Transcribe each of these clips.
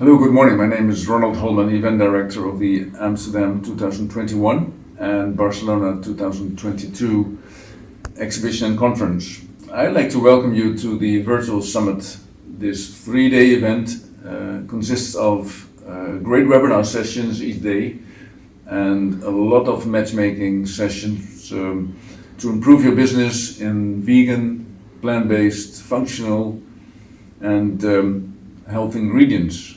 Hello, good morning. My name is Ronald Holman, Event Director of the Amsterdam 2021 and Barcelona 2022 Exhibition and Conference. I'd like to welcome you to the virtual summit. This 3-day event consists of great webinar sessions each day and a lot of matchmaking sessions to improve your business in vegan, plant-based, functional and health ingredients.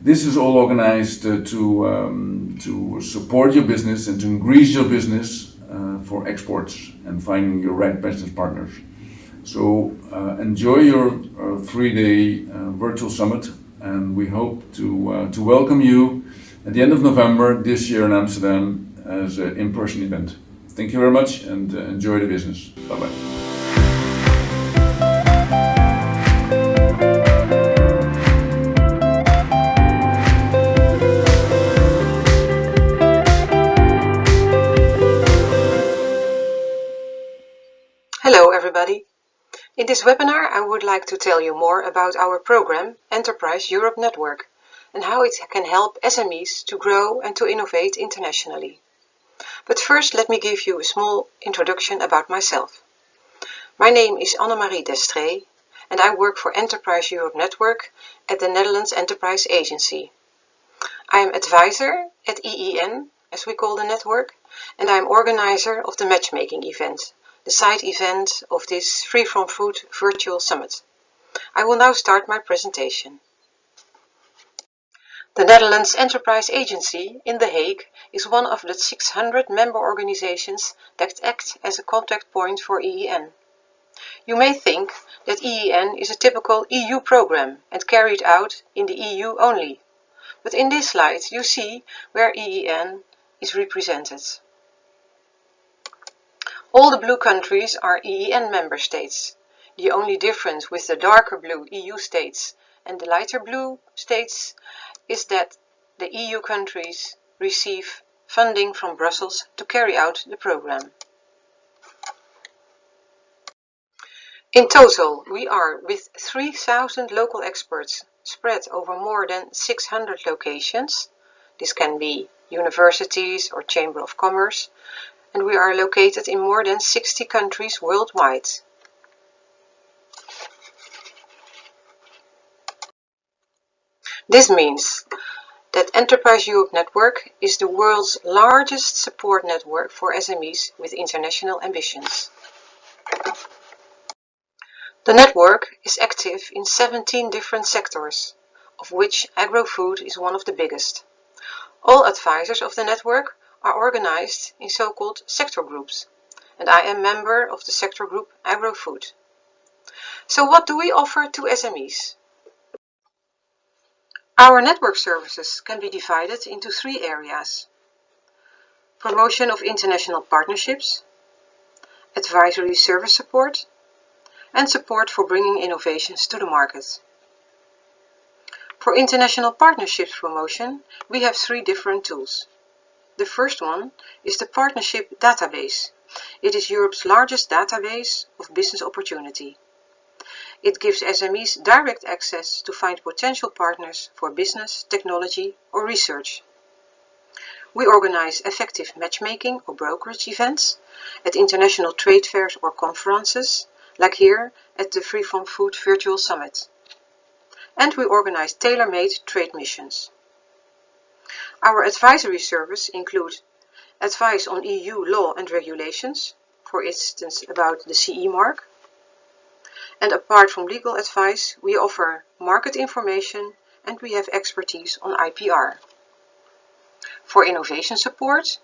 This is all organized to support your business and to increase your business for exports and finding your right business partners. So enjoy your 3-day virtual summit, and we hope to welcome you at the end of November this year in Amsterdam as an in-person event. Thank you very much and enjoy the business. Bye-bye. Hello everybody. In this webinar I would like to tell you more about our program Enterprise Europe Network and how it can help SMEs to grow and to innovate internationally. But first let me give you a small introduction about myself. My name is Annemarie Destree and I work for Enterprise Europe Network at the Netherlands Enterprise Agency. I am advisor at EEN, as we call the network, and I am organizer of the matchmaking event, the side event of this Free From Food virtual summit. I will now start my presentation. The Netherlands Enterprise Agency in The Hague is one of the 600 member organizations that act as a contact point for EEN. You may think that EEN is a typical EU program and carried out in the EU only, but in this slide you see where EEN is represented. All the blue countries are EEN member states. The only difference with the darker blue EU states and the lighter blue states is that the EU countries receive funding from Brussels to carry out the program. In total, we are with 3,000 local experts spread over more than 600 locations. This can be universities or Chamber of Commerce, and we are located in more than 60 countries worldwide. This means that Enterprise Europe Network is the world's largest support network for SMEs with international ambitions. The network is active in 17 different sectors, of which agro-food is one of the biggest. All advisors of the network are organized in so-called sector groups, and I am member of the sector group Agro-Food. So what do we offer to SMEs? Our network services can be divided into 3 areas: promotion of international partnerships, advisory service support, and support for bringing innovations to the market. For international partnerships promotion, we have 3 different tools. The first one is the Partnership Database. It is Europe's largest database of business opportunity. It gives SMEs direct access to find potential partners for business, technology or research. We organize effective matchmaking or brokerage events at international trade fairs or conferences, like here at the Free From Food virtual summit. And we organize tailor-made trade missions. Our advisory service includes advice on EU law and regulations, for instance about the CE mark. And apart from legal advice, we offer market information and we have expertise on IPR. For innovation support,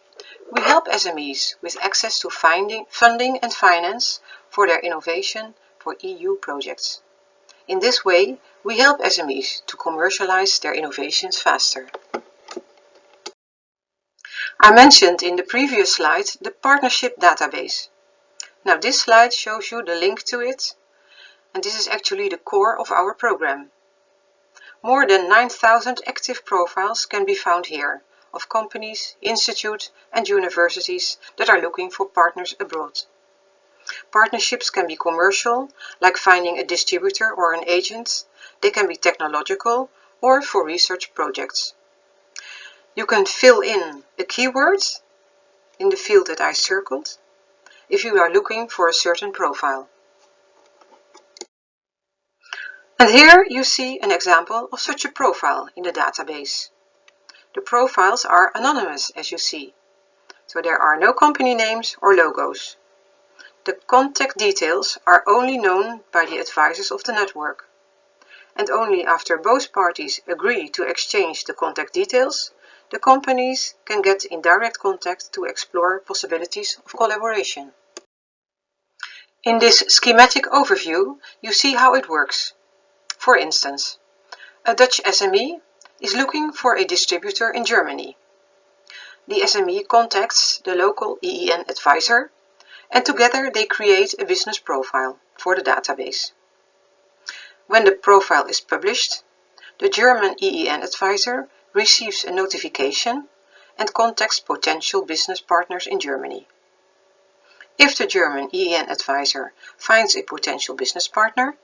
we help SMEs with access to funding and finance for their innovation for EU projects. In this way, we help SMEs to commercialize their innovations faster. I mentioned in the previous slide the Partnership Database. Now this slide shows you the link to it, and this is actually the core of our program. More than 9,000 active profiles can be found here, of companies, institutes and universities that are looking for partners abroad. Partnerships can be commercial, like finding a distributor or an agent. They can be technological, or for research projects. You can fill in a keyword in the field that I circled if you are looking for a certain profile. And here you see an example of such a profile in the database. The profiles are anonymous, as you see, so there are no company names or logos. The contact details are only known by the advisors of the network, and only after both parties agree to exchange the contact details, the companies can get in direct contact to explore possibilities of collaboration. In this schematic overview, you see how it works. For instance, a Dutch SME is looking for a distributor in Germany. The SME contacts the local EEN advisor, and together they create a business profile for the database. When the profile is published, the German EEN advisor receives a notification and contacts potential business partners in Germany. If the German EEN advisor finds a potential business partner,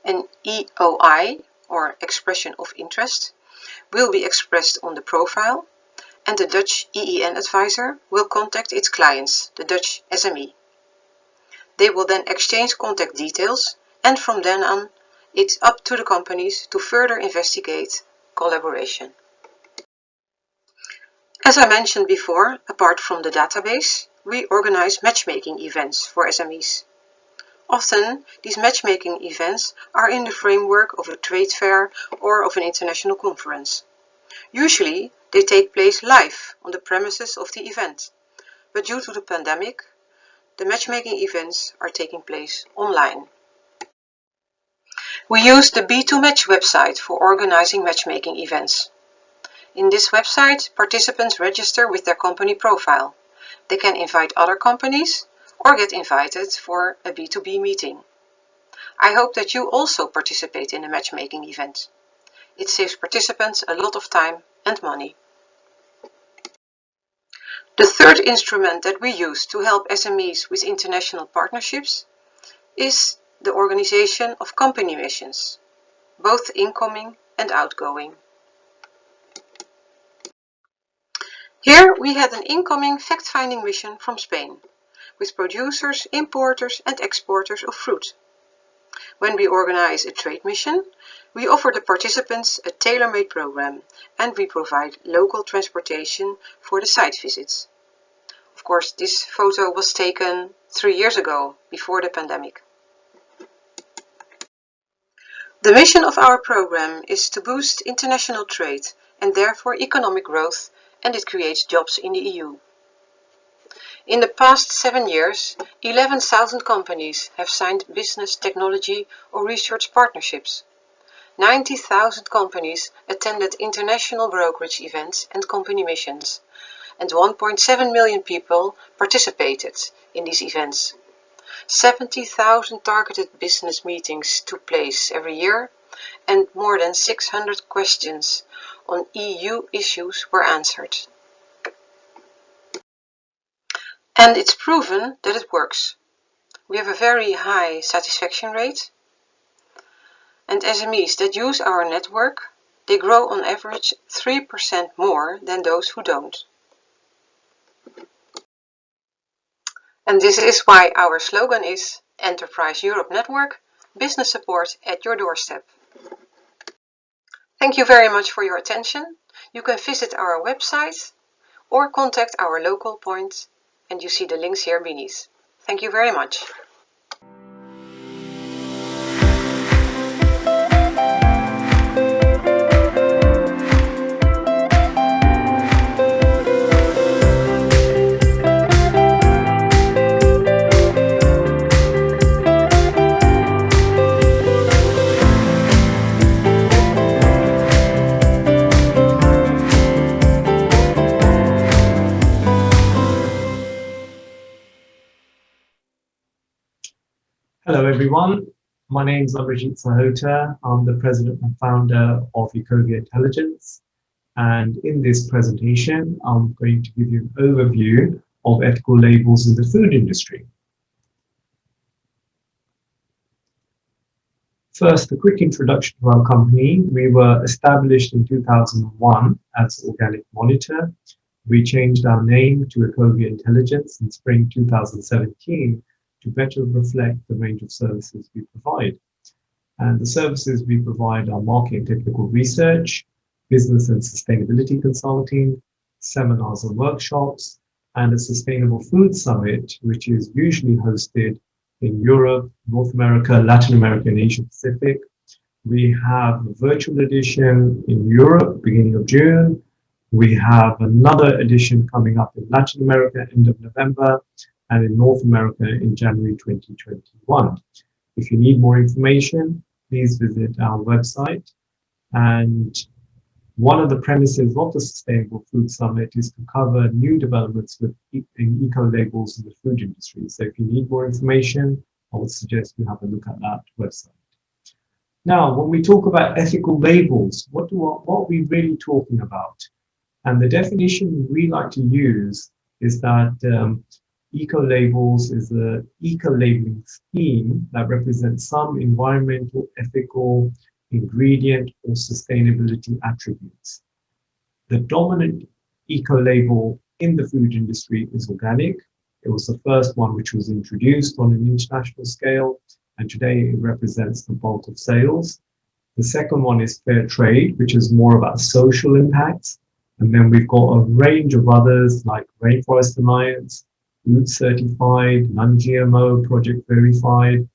an EOI, or expression of interest, will be expressed on the profile, and the Dutch EEN advisor will contact its clients, the Dutch SME. They will then exchange contact details, and from then on, it's up to the companies to further investigate collaboration. As I mentioned before, apart from the database, we organize matchmaking events for SMEs. Often, these matchmaking events are in the framework of a trade fair or of an international conference. Usually, they take place live on the premises of the event, but due to the pandemic, the matchmaking events are taking place online. We use the B2Match website for organizing matchmaking events. In this website, participants register with their company profile. They can invite other companies or get invited for a B2B meeting. I hope that you also participate in a matchmaking event. It saves participants a lot of time and money. The third instrument that we use to help SMEs with international partnerships is the organization of company missions, both incoming and outgoing. Here we had an incoming fact-finding mission from Spain, with producers, importers and exporters of fruit. When we organize a trade mission, we offer the participants a tailor-made program, and we provide local transportation for the site visits. Of course, this photo was taken 3 years ago, before the pandemic. The mission of our program is to boost international trade and therefore economic growth, and it creates jobs in the EU. In the past 7 years, 11,000 companies have signed business, technology or research partnerships. 90,000 companies attended international brokerage events and company missions, and 1.7 million people participated in these events. 70,000 targeted business meetings took place every year, and more than 600 questions on EU issues were answered. And it's proven that it works. We have a very high satisfaction rate, and SMEs that use our network, they grow on average 3% more than those who don't. And this is why our slogan is Enterprise Europe Network, business support at your doorstep. Thank you very much for your attention. You can visit our website or contact our local point, and you see the links here beneath. Thank you very much. Hello everyone, my name is Abhijit Sahota. I'm the president and founder of Ecovia Intelligence, and in this presentation I'm going to give you an overview of ethical labels in the food industry. First, a quick introduction to our company. We were established in 2001 as Organic Monitor. We changed our name to Ecovia Intelligence in spring 2017 to better reflect the range of services we provide. And the services we provide are market and technical research, business and sustainability consulting, seminars and workshops, and a sustainable food summit, which is usually hosted in Europe, North America, Latin America, and Asia Pacific. We have a virtual edition in Europe, beginning of June. We have another edition coming up in Latin America, end of November, and in North America in January 2021. If you need more information, please visit our website. And one of the premises of the Sustainable Food Summit is to cover new developments in eco-labels in the food industry. So if you need more information, I would suggest you have a look at that website. Now, when we talk about ethical labels, what are we really talking about? And the definition we like to use is that eco-labels is an eco-labeling scheme that represents some environmental, ethical, ingredient or sustainability attributes. The dominant eco-label in the food industry is organic. It was the first one which was introduced on an international scale, and today it represents the bulk of sales. The second one is fair trade, which is more about social impacts. And then we've got a range of others like Rainforest Alliance, Food Certified, Non-GMO, Project Verified,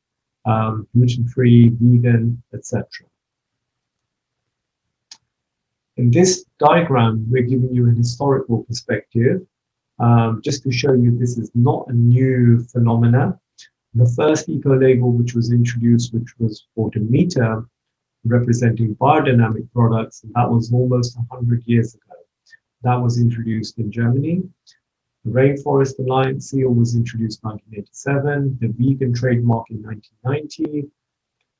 gluten-free, vegan, etc. In this diagram, we're giving you an historical perspective, just to show you this is not a new phenomena. The first eco-label which was introduced, which was for Demeter, representing biodynamic products, and that was almost 100 years ago. That was introduced in Germany. The Rainforest Alliance seal was introduced in 1987, the vegan trademark in 1990.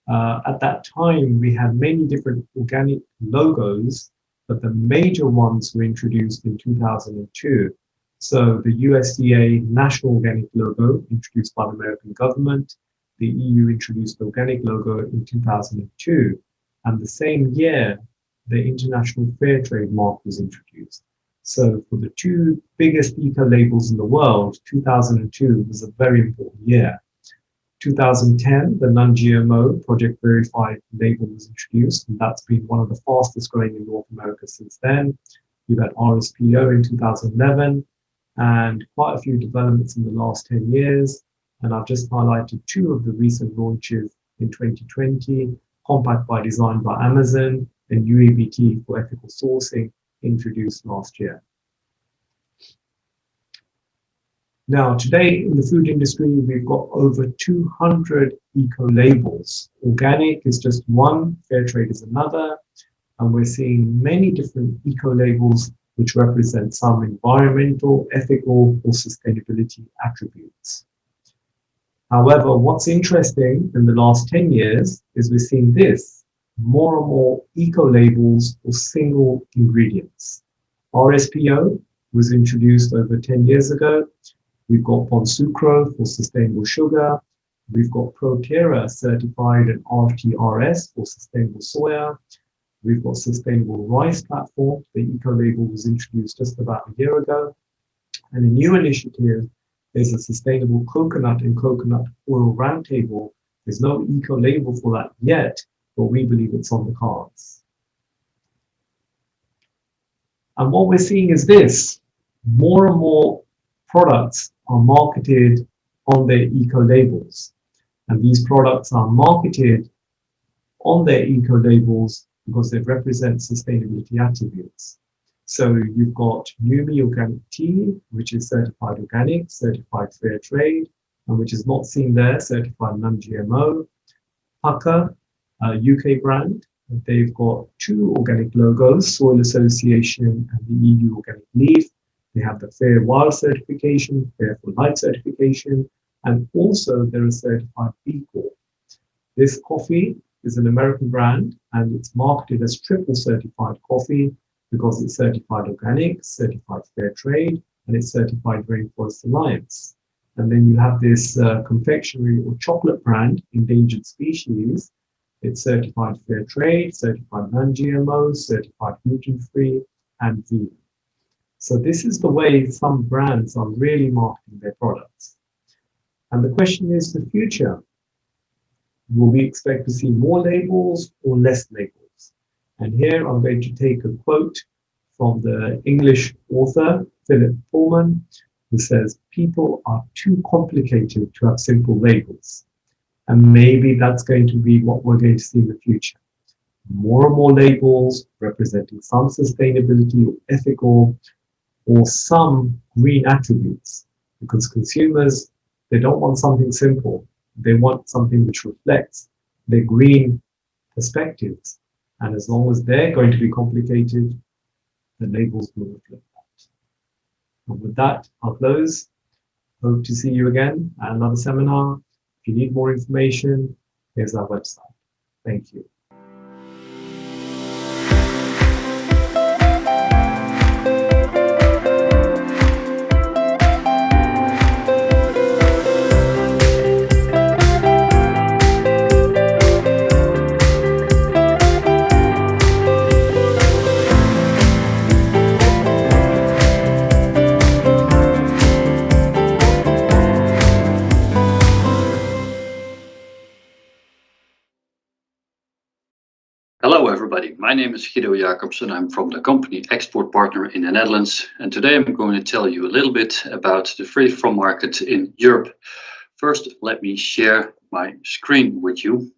At that time, we had many different organic logos, but the major ones were introduced in 2002. So the USDA National Organic logo, introduced by the American government. The EU introduced the organic logo in 2002. And the same year, the International Fair Trade mark was introduced. So for the two biggest eco-labels in the world, 2002 was a very important year. 2010, the Non-GMO Project Verified label was introduced, and that's been one of the fastest growing in North America since then. We've had RSPO in 2011, and quite a few developments in the last 10 years. And I've just highlighted two of the recent launches in 2020, Compact by Design by Amazon and UABT for ethical sourcing, introduced last year. Now, today in the food industry, we've got over 200 eco-labels. Organic is just one, fair trade is another, and we're seeing many different eco-labels which represent some environmental, ethical, or sustainability attributes. However, what's interesting in the last 10 years is we're seeing this, more and more eco-labels for single ingredients. RSPO was introduced over 10 years ago. We've got Bonsucro for sustainable sugar. We've got ProTerra certified and RTRS for sustainable soya. We've got Sustainable Rice Platform. The eco-label was introduced just about a year ago. And a new initiative is a Sustainable Coconut and Coconut Oil Roundtable. There's no eco-label for that yet, but we believe it's on the cards. And what we're seeing is this, more and more products are marketed on their eco-labels. And these products are marketed on their eco-labels because they represent sustainability attributes. So you've got Numi Organic Tea, which is certified organic, certified fair trade, and which is not seen there, certified non-GMO. Pukka, a UK brand, they've got two organic logos, Soil Association and the EU Organic Leaf. They have the Fair Wild certification, Fair for Life certification, and also they're a certified B Corp. This coffee is an American brand, and it's marketed as triple certified coffee because it's certified organic, certified fair trade, and it's certified Rainforest Alliance. And then you have this confectionery or chocolate brand, Endangered Species, It's certified fair trade, certified non-GMO, certified gluten-free, and vegan. So this is the way some brands are really marketing their products. And the question is the future. Will we expect to see more labels or less labels? And here I'm going to take a quote from the English author, Philip Pullman, who says, "People are too complicated to have simple labels." And maybe that's going to be what we're going to see in the future. More and more labels representing some sustainability or ethical or some green attributes, because consumers, they don't want something simple. They want something which reflects their green perspectives. And as long as they're going to be complicated, the labels will reflect that. And with that, I'll close. Hope to see you again at another seminar. If you need more information, here's our website. Thank you. Hello everybody, my name is Guido Jacobsen. I'm from the company Export Partner in the Netherlands, and today I'm going to tell you a little bit about the free from market in Europe. First, let me share my screen with you.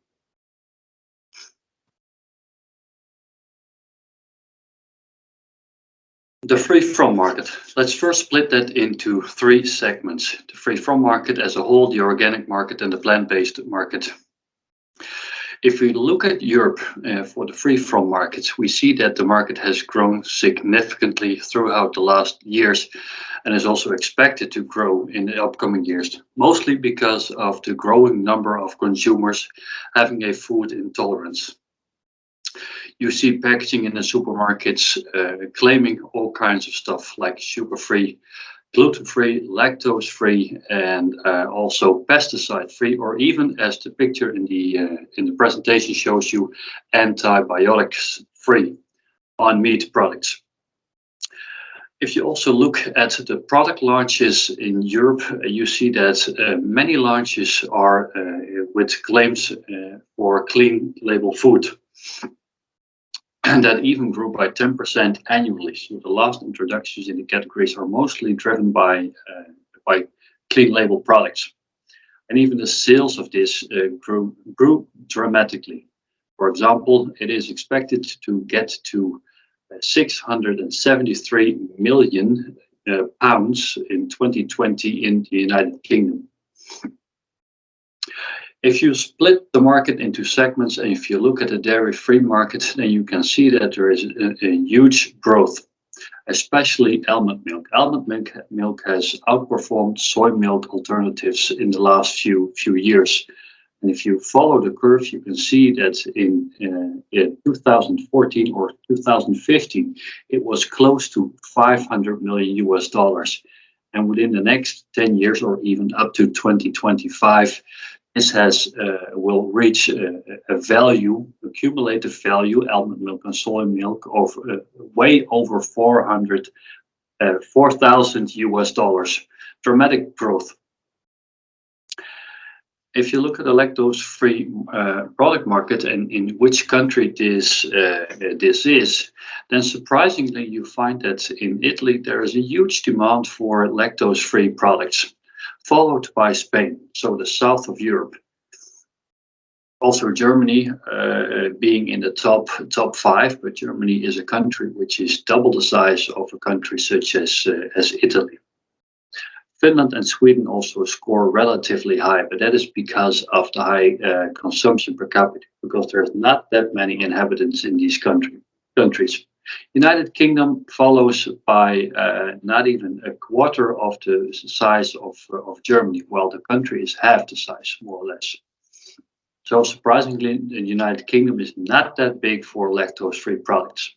The free from market. Let's first split that into three segments. The free from market as a whole, the organic market, and the plant-based market. If we look at Europe for the free from markets, we see that the market has grown significantly throughout the last years and is also expected to grow in the upcoming years, mostly because of the growing number of consumers having a food intolerance. You see packaging in the supermarkets claiming all kinds of stuff like sugar-free, gluten-free, lactose-free, and also pesticide-free, or even, as the picture in the presentation shows you, antibiotics-free on meat products. If you also look at the product launches in Europe, you see that many launches are with claims for clean label food. And that even grew by 10% annually. So the last introductions in the categories are mostly driven by clean label products. And even the sales of this grew dramatically. For example, it is expected to get to 673 million pounds in 2020 in the United Kingdom. If you split the market into segments and if you look at the dairy-free market, then you can see that there is a huge growth, especially almond milk. Almond milk has outperformed soy milk alternatives in the last few years. And if you follow the curve, you can see that in 2014 or 2015, it was close to $500 million US. And within the next 10 years or even up to 2025, this will reach a value, accumulated value, almond milk and soy milk of way over 4,000 US. Dramatic growth. If you look at the lactose-free product market and in which country this is, then surprisingly you find that in Italy there is a huge demand for lactose-free products, followed by Spain, so the south of Europe. Also Germany being in the top 5, but Germany is a country which is double the size of a country such as Italy. Finland and Sweden also score relatively high, but that is because of the high consumption per capita, because there's not that many inhabitants in these countries. United Kingdom follows by not even a quarter of the size of Germany, while the country is half the size, more or less. So surprisingly, the United Kingdom is not that big for lactose-free products.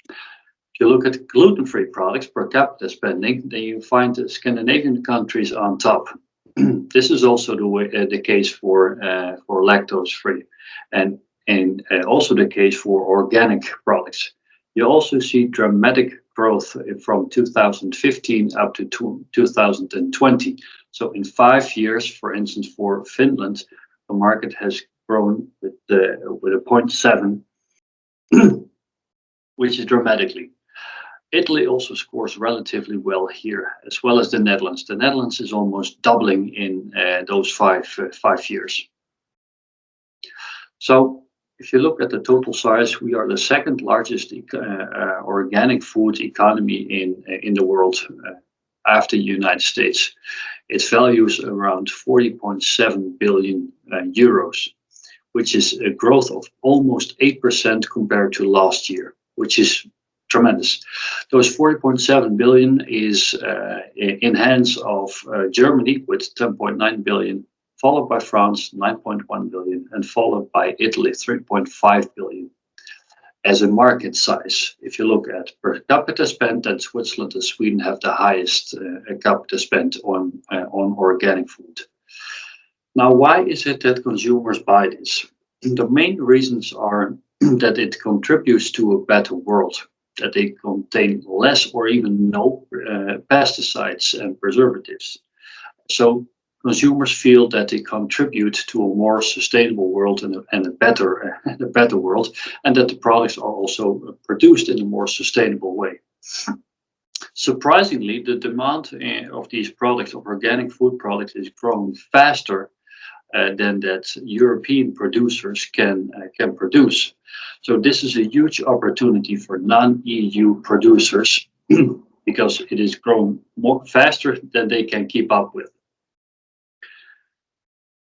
If you look at gluten-free products per capita spending, then you find the Scandinavian countries on top. This is also the case for lactose-free, and also the case for organic products. You also see dramatic growth from 2015 up to 2020. So in 5 years, for instance, for Finland, the market has grown with a 0.7, which is dramatically. Italy also scores relatively well here, as well as the Netherlands. The Netherlands is almost doubling in those 5 years. So if you look at the total size, we are the second largest organic food economy in the world after the United States. Its value is around 40.7 billion euros, which is a growth of almost 8% compared to last year, which is tremendous. Those 40.7 billion is in hands of Germany with 10.9 billion, followed by France 9.1 billion, and followed by Italy 3.5 billion as a market size. If you look at per capita spend, then Switzerland and Sweden have the highest capita spend on organic food. Now, why is it that consumers buy this? The main reasons are that it contributes to a better world, that they contain less or even no pesticides and preservatives. So consumers feel that they contribute to a more sustainable world and a better world, and that the products are also produced in a more sustainable way. Surprisingly, the demand of these products, of organic food products, is growing faster than that European producers can produce. So this is a huge opportunity for non-EU producers because it is growing faster than they can keep up with.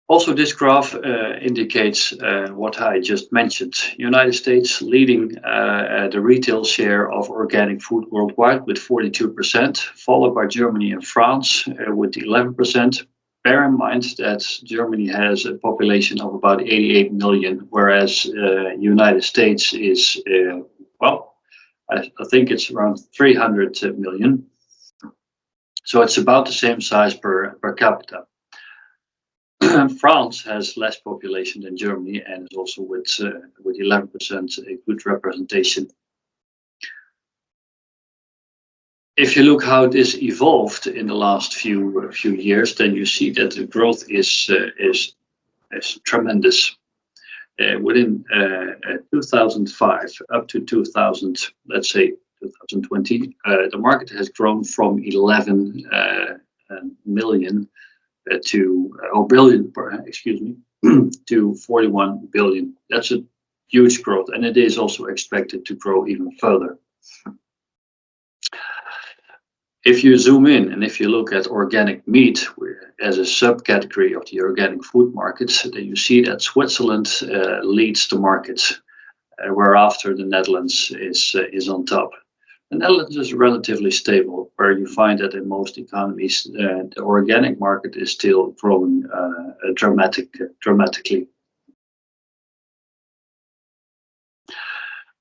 Also, this graph indicates what I just mentioned. United States leading the retail share of organic food worldwide with 42%, followed by Germany and France with 11%. Bear in mind that Germany has a population of about 88 million, whereas United States is, I think it's around 300 million. So it's about the same size per capita. France has less population than Germany and is also with 11% a good representation. If you look how this evolved in the last few years, then you see that the growth is tremendous. Within 2005 up to 2020, the market has grown from 11 million to 41 billion. That's a huge growth, and it is also expected to grow even further. If you zoom in and if you look at organic meat as a subcategory of the organic food markets, then you see that Switzerland leads the market, whereafter the Netherlands is on top. The Netherlands is relatively stable, where you find that in most economies, the organic market is still growing dramatically.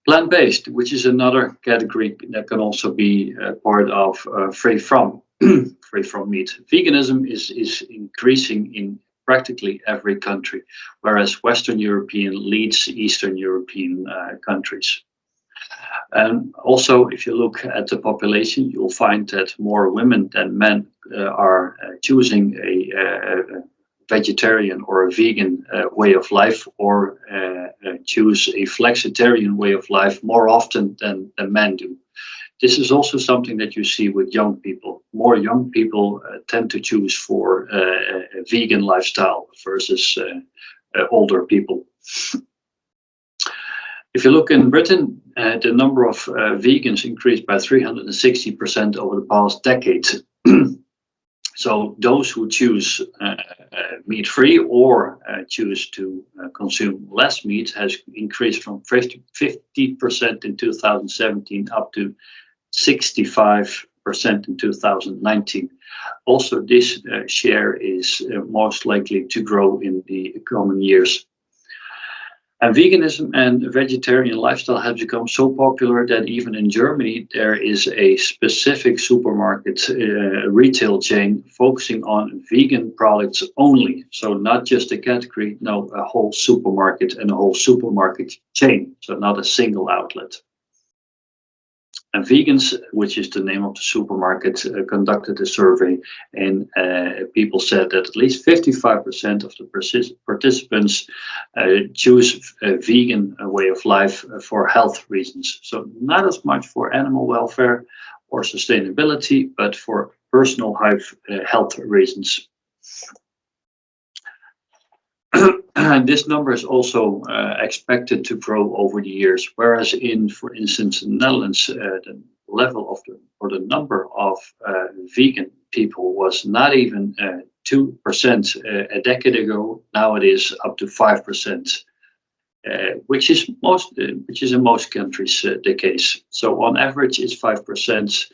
Plant-based, which is another category that can also be part of free from meat. Veganism is increasing in practically every country, whereas Western European leads Eastern European countries. And also, if you look at the population, you'll find that more women than men are choosing a vegetarian or a vegan way of life, or choose a flexitarian way of life more often than men do. This is also something that you see with young people. More young people tend to choose for a vegan lifestyle versus older people. If you look in Britain, the number of vegans increased by 360% over the past decade. So those who choose meat-free or choose to consume less meat has increased from 50% in 2017 up to 65% in 2019. Also, this share is most likely to grow in the coming years. And veganism and vegetarian lifestyle have become so popular that even in Germany there is a specific supermarket retail chain focusing on vegan products only. So not just a category, no, a whole supermarket and a whole supermarket chain. So not a single outlet. And Vegans, which is the name of the supermarket, conducted a survey, and people said that at least 55% of the participants choose a vegan way of life for health reasons. So not as much for animal welfare or sustainability, but for personal health reasons. This number is also expected to grow over the years, whereas in, for instance, the Netherlands, the level of the number of vegan people was not even 2% a decade ago. Now it is up to 5%, which is in most countries the case. So on average, it's 5%.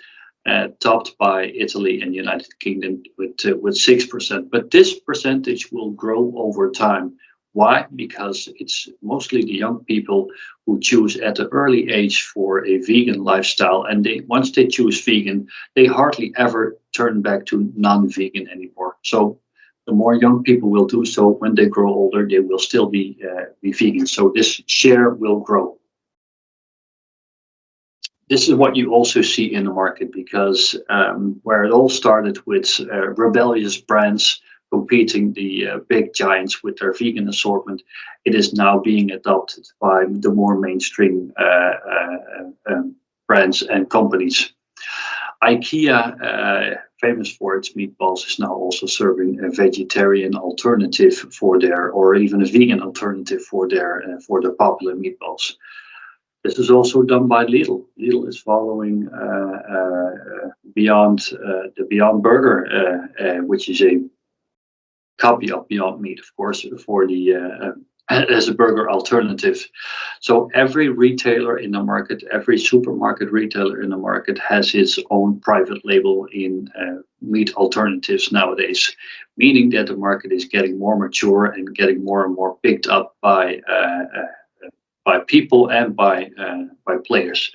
Topped by Italy and United Kingdom with 6%. But this percentage will grow over time. Why? Because it's mostly the young people who choose at an early age for a vegan lifestyle, and once they choose vegan, they hardly ever turn back to non-vegan anymore. So the more young people will do so, when they grow older, they will still be vegan. So this share will grow. This is what you also see in the market, because where it all started with rebellious brands competing the big giants with their vegan assortment, it is now being adopted by the more mainstream brands and companies. IKEA, famous for its meatballs, is now also serving a vegetarian alternative for their, or even a vegan alternative for their popular meatballs. This is also done by Lidl. Lidl is following the Beyond Burger, which is a copy of Beyond Meat, of course, for the as a burger alternative. So every retailer in the market, every supermarket retailer in the market has its own private label in meat alternatives nowadays, meaning that the market is getting more mature and getting more and more picked up by people and by players.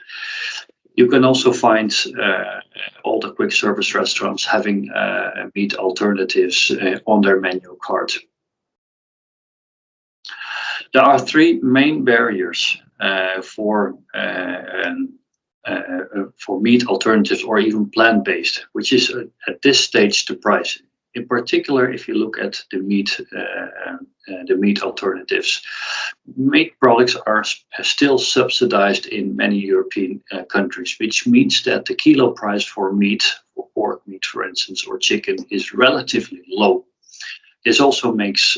You can also find all the quick service restaurants having meat alternatives on their menu card. There are three main barriers for meat alternatives or even plant-based, which is at this stage the price. In particular, if you look at the meat alternatives, meat products are still subsidized in many European countries, which means that the kilo price for meat, for pork meat, for instance, or chicken, is relatively low. This also makes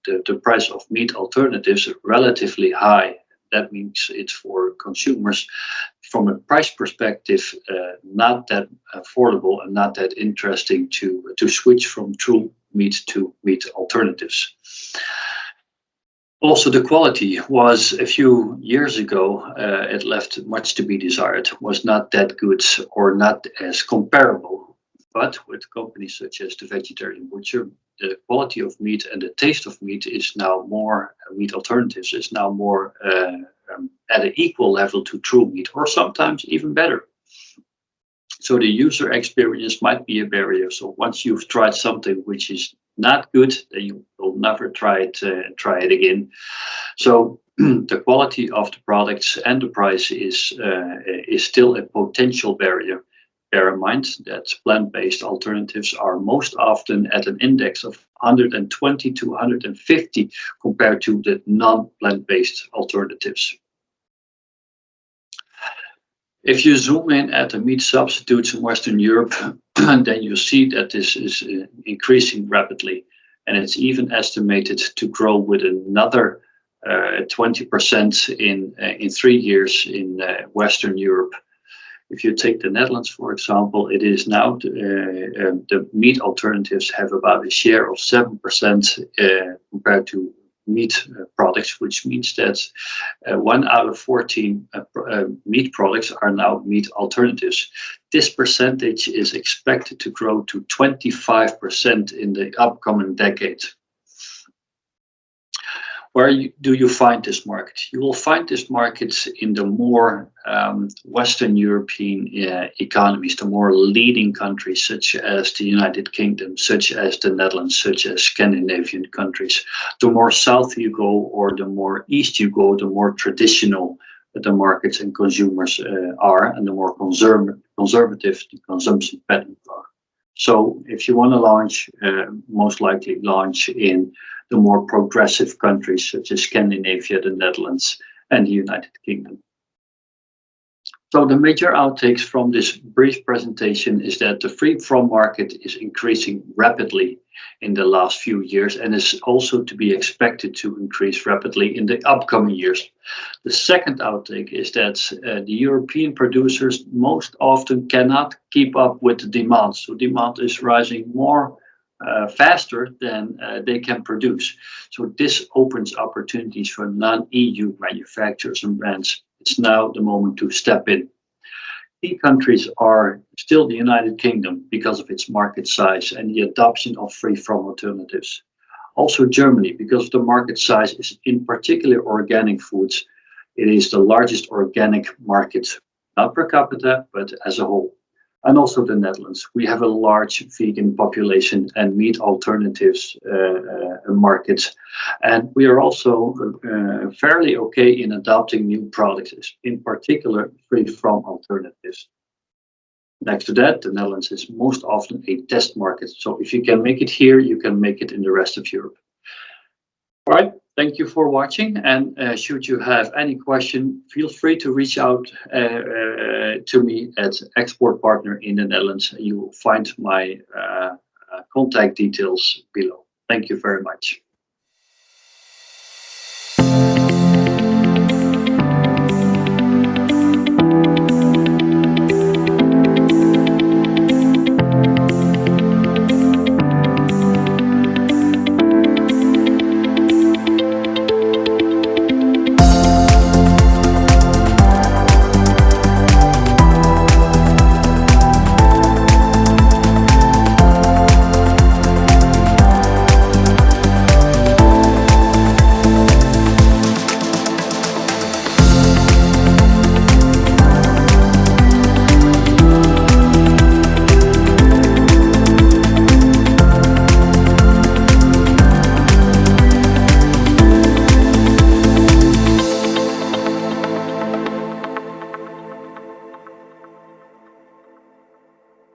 the price of meat alternatives relatively high. That means it's for consumers, from a price perspective, not that affordable and not that interesting to switch from true meat to meat alternatives. Also, the quality was, a few years ago, it left much to be desired, was not that good or not as comparable. But with companies such as the Vegetarian Butcher, the quality of meat and the taste of meat is now more, meat alternatives is now more at an equal level to true meat, or sometimes even better. So the user experience might be a barrier. So once you've tried something which is not good, then you will never try it again. So the quality of the products and the price is still a potential barrier. Bear in mind that plant-based alternatives are most often at an index of 120 to 150 compared to the non-plant-based alternatives. If you zoom in at the meat substitutes in Western Europe, then you see that this is increasing rapidly, and it's even estimated to grow with another 20% in 3 years in Western Europe. If you take the Netherlands, for example, it is now the meat alternatives have about a share of 7% compared to meat products, which means that 1 out of 14 meat products are now meat alternatives. This percentage is expected to grow to 25% in the upcoming decade. Do you find this market? You will find this market in the more Western European economies, the more leading countries such as the United Kingdom, such as the Netherlands, such as Scandinavian countries. The more south you go or the more east you go, the more traditional the markets and consumers are, and the more conservative the consumption patterns are. So if you want to launch, most likely launch in the more progressive countries such as Scandinavia, the Netherlands, and the United Kingdom. So the major outtakes from this brief presentation is that the free from market is increasing rapidly in the last few years and is also to be expected to increase rapidly in the upcoming years. The second outtake is that the European producers most often cannot keep up with the demand. So demand is rising more faster than they can produce. So this opens opportunities for non-EU manufacturers and brands. It's now the moment to step in. Key countries are still the United Kingdom because of its market size and the adoption of free-from alternatives. Also Germany, because of the market size is in particular organic foods. It is the largest organic market, not per capita, but as a whole. And also the Netherlands. We have a large vegan population and meat alternatives markets. And we are also fairly okay in adopting new products, in particular free from alternatives. Next to that, the Netherlands is most often a test market. So if you can make it here, you can make it in the rest of Europe. All right. Thank you for watching, and should you have any question, feel free to reach out to me at Export Partner in the Netherlands. You will find my contact details below. Thank you very much.